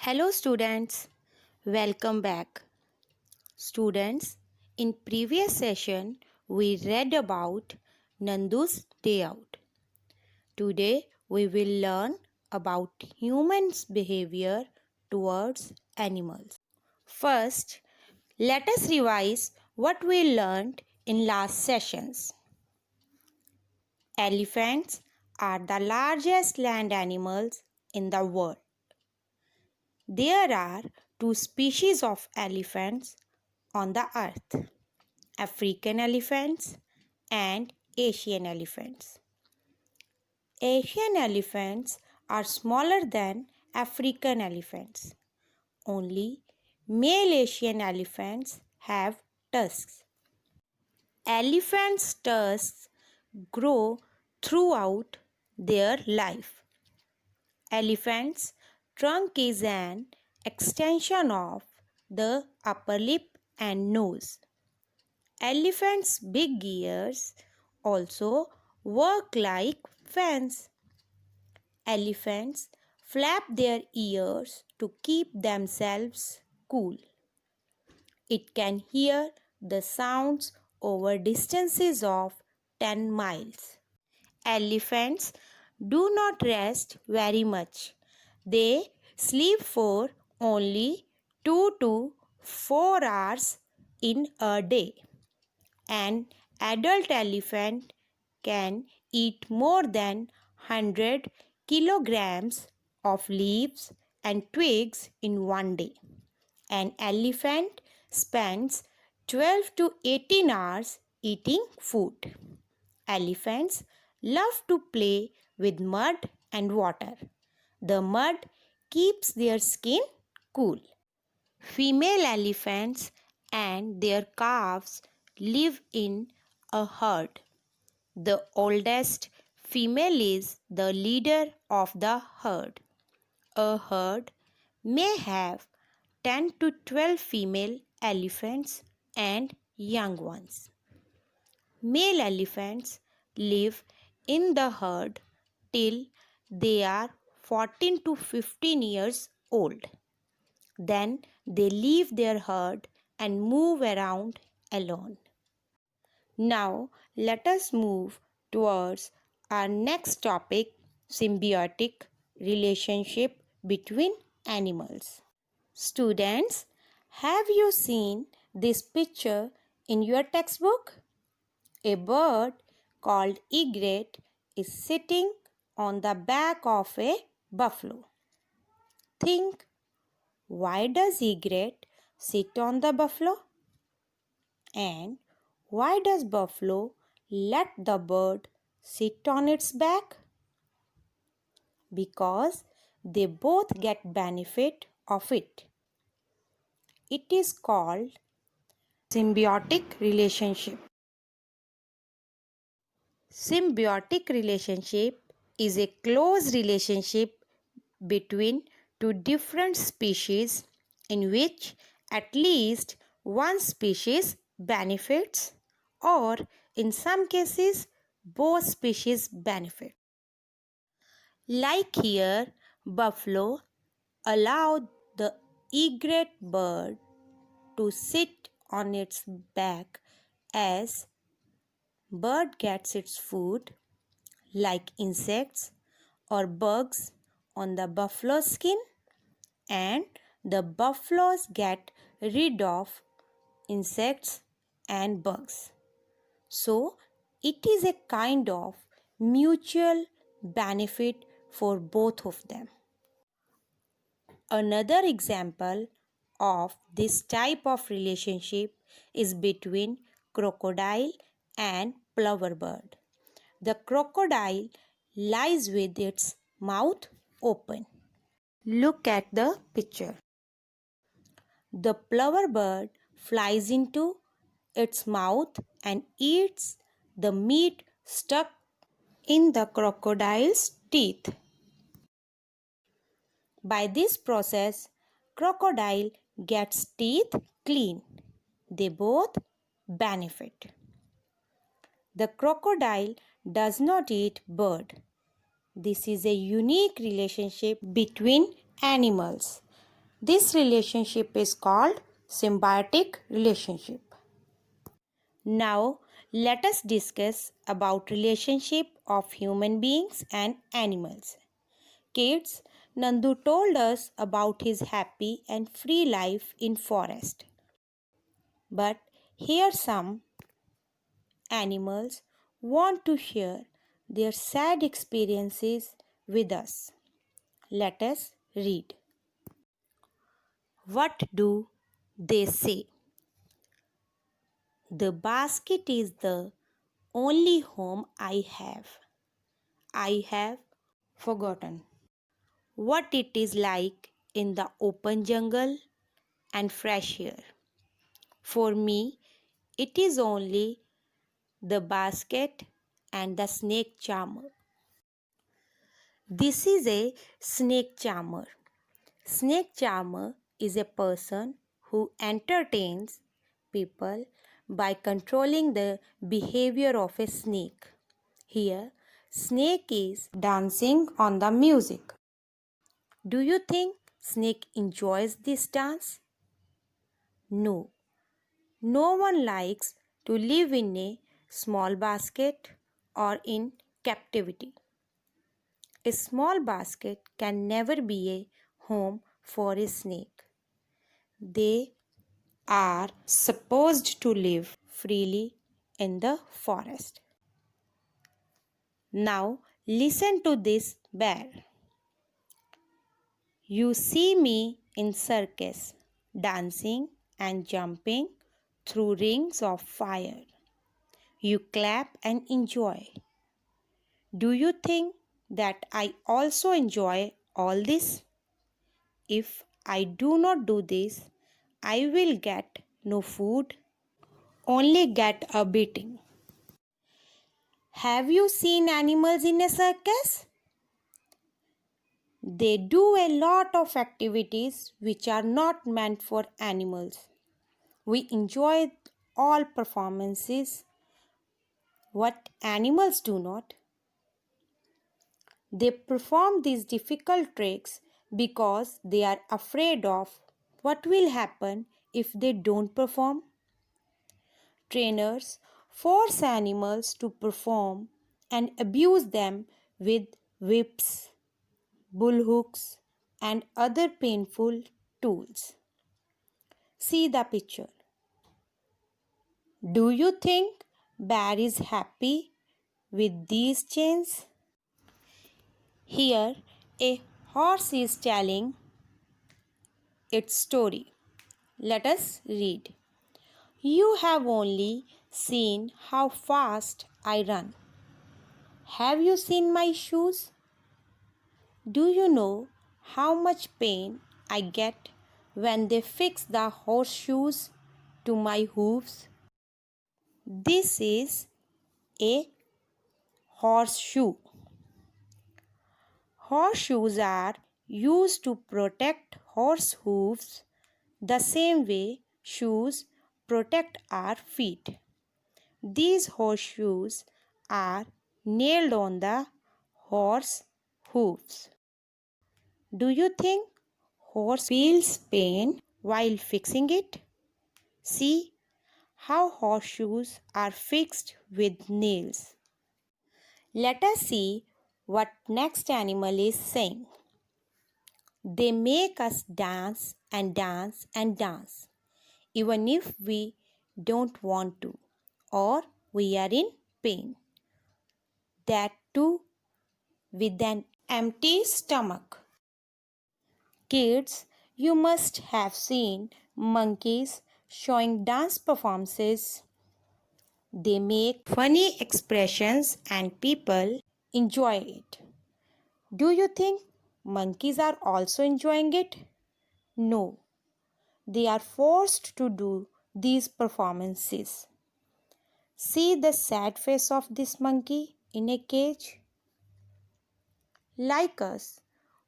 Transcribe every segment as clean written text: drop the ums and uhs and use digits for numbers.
Hello students, welcome back. Students, in previous session we read about Nandu's Day Out. Today we will learn about humans' behavior towards animals. First, let us revise what we learned in last sessions. Elephants are the largest land animals in the world. There are two species of elephants on the earth: African elephants and Asian elephants. Asian elephants are smaller than African elephants. Only male Asian elephants have tusks. Elephants' tusks grow throughout their life. Elephant's trunk is an extension of the upper lip and nose. Elephants' big ears also work like fans. Elephants flap their ears to keep themselves cool. It can hear the sounds over distances of 10 miles. Elephants do not rest very much. They sleep for only 2 to 4 hours in a day. An adult elephant can eat more than 100 kilograms of leaves and twigs in one day. An elephant spends 12 to 18 hours eating food. Elephants love to play with mud and water. The mud keeps their skin cool. Female elephants and their calves live in a herd. The oldest female is the leader of the herd. A herd may have 10 to 12 female elephants and young ones. Male elephants live in the herd till they are 14 to 15 years old. Then they leave their herd and move around alone. Now let us move towards our next topic: symbiotic relationship between animals. Students, have you seen this picture in your textbook? A bird called egret is sitting on the back of a buffalo. Think, why does egret sit on the buffalo? And why does buffalo let the bird sit on its back? Because they both get benefit of it. It is called symbiotic relationship. Symbiotic relationship is a close relationship between two different species in which at least one species benefits, or in some cases both species benefit. Like here, buffalo allowed the egret bird to sit on its back as bird gets its food like insects or bugs on the buffalo skin, and the buffaloes get rid of insects and bugs. So it is a kind of mutual benefit for both of them. Another example of this type of relationship is between crocodile and plover bird. The crocodile lies with its mouth open. Look at the picture. The plover bird flies into its mouth and eats the meat stuck in the crocodile's teeth. By this process, crocodile gets teeth clean. They both benefit. The crocodile does not eat bird. This is a unique relationship between animals. This relationship is called symbiotic relationship. Now, let us discuss about relationship of human beings and animals. Kids, Nandu told us about his happy and free life in forest. But here some animals want to share their sad experiences with us. Let us read. What do they say? The basket is the only home I have. I have forgotten what it is like in the open jungle and fresh air. For me, it is only the basket and the snake charmer. This is a snake charmer. Snake charmer is a person who entertains people by controlling the behavior of a snake. Here, snake is dancing on the music. Do you think snake enjoys this dance? No. No one likes to live in a small basket or in captivity. A small basket can never be a home for a snake. They are supposed to live freely in the forest. Now listen to this bear. You see me in circus, dancing and jumping through rings of fire. You clap and enjoy. Do you think that I also enjoy all this? If I do not do this, I will get no food, only get a beating. Have you seen animals in a circus? They do a lot of activities which are not meant for animals. We enjoy all performances, what animals do not. They perform these difficult tricks because they are afraid of what will happen if they don't perform. Trainers force animals to perform and abuse them with whips, bullhooks, and other painful tools. See the picture. Do you think bear is happy with these chains? Here, a horse is telling its story. Let us read. You have only seen how fast I run. Have you seen my shoes? Do you know how much pain I get when they fix the horseshoes to my hooves? This is a horseshoe. Horseshoes are used to protect horse hooves the same way shoes protect our feet. These horseshoes are nailed on the horse hooves. Do you think horse feels pain while fixing it? See how horseshoes are fixed with nails. Let us see what next animal is saying. They make us dance and dance and dance, even if we don't want to or we are in pain. That too with an empty stomach. Kids, you must have seen monkeys showing dance performances. They make funny expressions and people enjoy it. Do you think monkeys are also enjoying it? No, they are forced to do these performances. See the sad face of this monkey in a cage? Like us,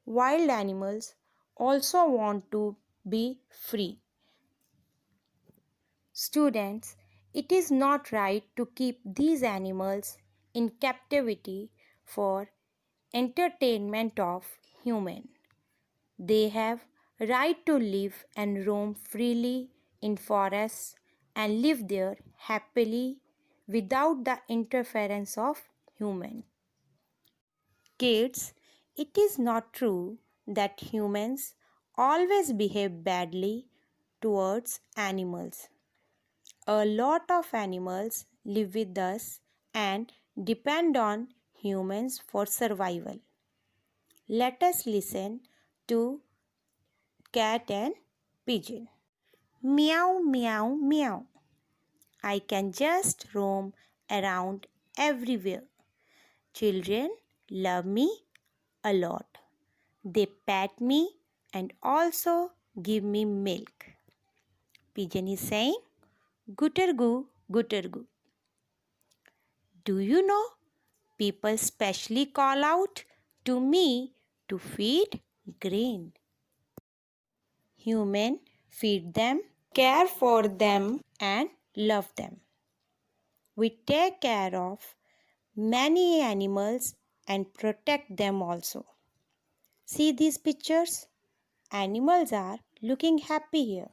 wild animals also want to be free. Students, it is not right to keep these animals in captivity for entertainment of human. They have right to live and roam freely in forests and live there happily without the interference of humans. Kids, it is not true that humans always behave badly towards animals. A lot of animals live with us and depend on humans for survival. Let us listen to cat and pigeon. Meow, meow, meow. I can just roam around everywhere. Children love me a lot. They pat me and also give me milk. Pigeon is saying, Guttergoo, Guttergoo. Do you know? People specially call out to me to feed grain. Human feed them, care for them and love them. We take care of many animals and protect them also. See these pictures? Animals are looking happy here.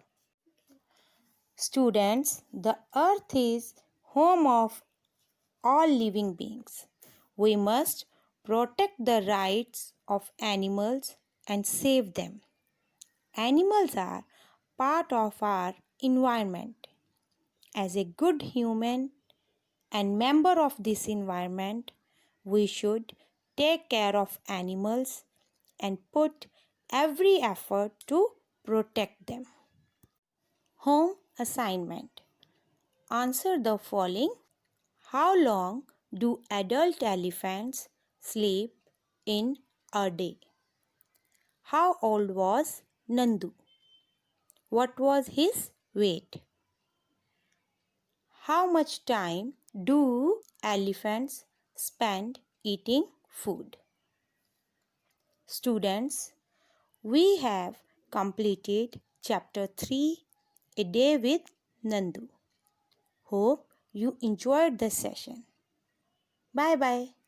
Students, the earth is home of all living beings. We must protect the rights of animals and save them. Animals are part of our environment. As a good human and member of this environment, we should take care of animals and put every effort to protect them. Home assignment. Answer the following. How long do adult elephants sleep in a day? How old was Nandu? What was his weight? How much time do elephants spend eating food? Students, we have completed chapter 3, A Day with Nandu. Hope you enjoyed the session. Bye bye.